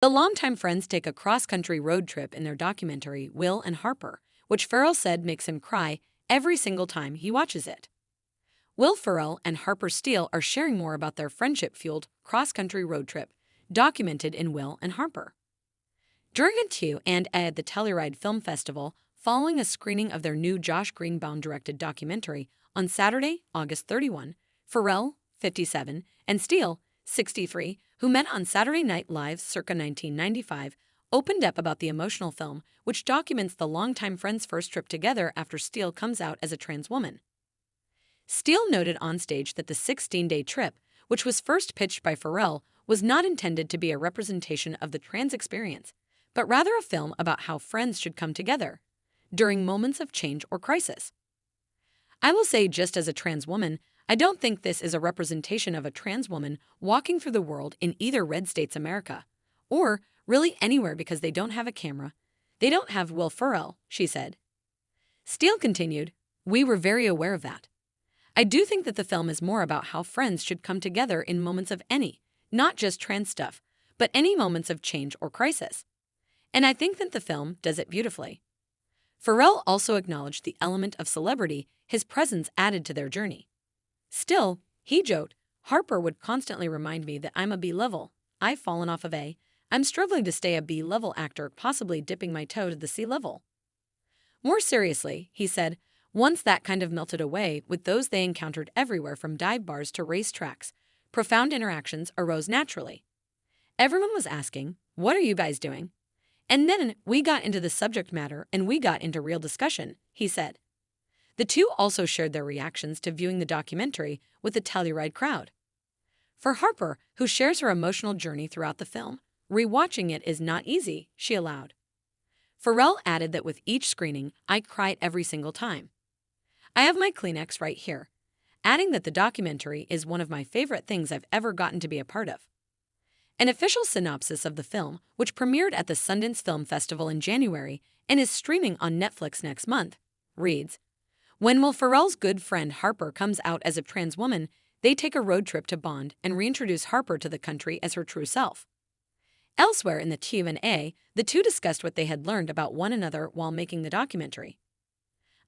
The longtime friends take a cross-country road trip in their documentary Will and Harper, which Ferrell said makes him cry every single time he watches it. Will Ferrell and Harper Steele are sharing more about their friendship-fueled cross-country road trip, documented in Will and Harper. During a Q&A at the Telluride Film Festival, following a screening of their new Josh Greenbaum-directed documentary on Saturday, August 31, Ferrell, 57, and Steele, 63, who met on Saturday Night Live circa 1995, opened up about the emotional film, which documents the longtime friends' first trip together after Steele comes out as a trans woman. Steele noted onstage that the 16-day trip, which was first pitched by Ferrell, was not intended to be a representation of the trans experience, but rather a film about how friends should come together during moments of change or crisis. I will say, just as a trans woman, I don't think this is a representation of a trans woman walking through the world in either red states America, or really anywhere, because they don't have a camera. They don't have Will Ferrell, she said. Steele continued, "We were very aware of that. I do think that the film is more about how friends should come together in moments of any, not just trans stuff, but any moments of change or crisis. And I think that the film does it beautifully." Ferrell also acknowledged the element of celebrity his presence added to their journey. Still, he joked, "Harper would constantly remind me that I'm a B-level. I've fallen off of A. I'm struggling to stay a B-level actor, possibly dipping my toe to the C-level." More seriously, he said, once that kind of melted away with those they encountered everywhere from dive bars to racetracks, profound interactions arose naturally. Everyone was asking, "What are you guys doing?" And then we got into the subject matter and we got into real discussion, he said. The two also shared their reactions to viewing the documentary with the Telluride crowd. For Harper, who shares her emotional journey throughout the film, rewatching it is not easy, she allowed. Ferrell added that with each screening, I cried every single time. I have my Kleenex right here, adding that the documentary is one of my favorite things I've ever gotten to be a part of. An official synopsis of the film, which premiered at the Sundance Film Festival in January and is streaming on Netflix next month, reads, "When Will Ferrell's good friend Harper comes out as a trans woman, they take a road trip to bond and reintroduce Harper to the country as her true self." Elsewhere in the Q&A, the two discussed what they had learned about one another while making the documentary.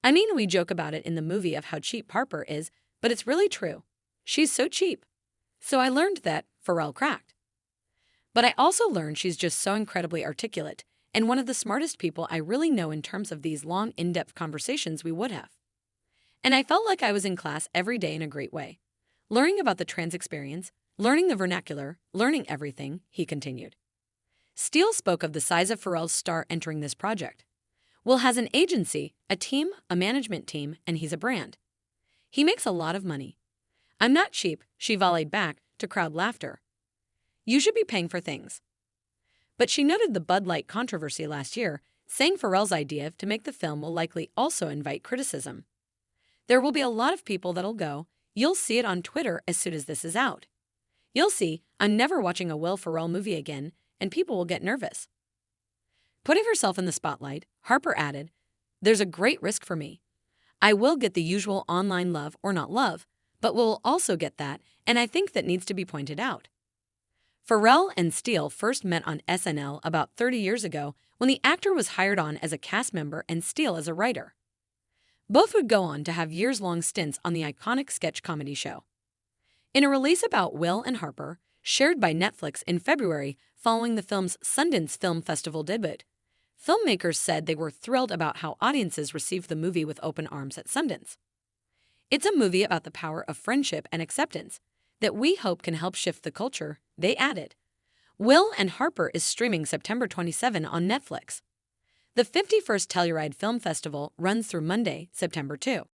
"I mean, we joke about it in the movie of how cheap Harper is, but it's really true. She's so cheap. So I learned that," Ferrell cracked. "But I also learned she's just so incredibly articulate and one of the smartest people I really know in terms of these long, in-depth conversations we would have. And I felt like I was in class every day in a great way. Learning about the trans experience, learning the vernacular, learning everything," he continued. Steele spoke of the size of Ferrell's star entering this project. "Will has an agency, a team, a management team, and he's a brand. He makes a lot of money. I'm not cheap," she volleyed back to crowd laughter. "You should be paying for things." But she noted the Bud Light controversy last year, saying Ferrell's idea to make the film will likely also invite criticism. "There will be a lot of people that'll go. You'll see it on Twitter as soon as this is out. You'll see, I'm never watching a Will Ferrell movie again, and people will get nervous." Putting herself in the spotlight, Harper added, "There's a great risk for me. I will get the usual online love or not love, but will also get that, and I think that needs to be pointed out." Ferrell and Steele first met on SNL about 30 years ago when the actor was hired on as a cast member and Steele as a writer. Both would go on to have years-long stints on the iconic sketch comedy show. In a release about Will and Harper, shared by Netflix in February following the film's Sundance Film Festival debut, filmmakers said they were thrilled about how audiences received the movie with open arms at Sundance. "It's a movie about the power of friendship and acceptance that we hope can help shift the culture," they added. Will and Harper is streaming September 27 on Netflix. The 51st Telluride Film Festival runs through Monday, September 2.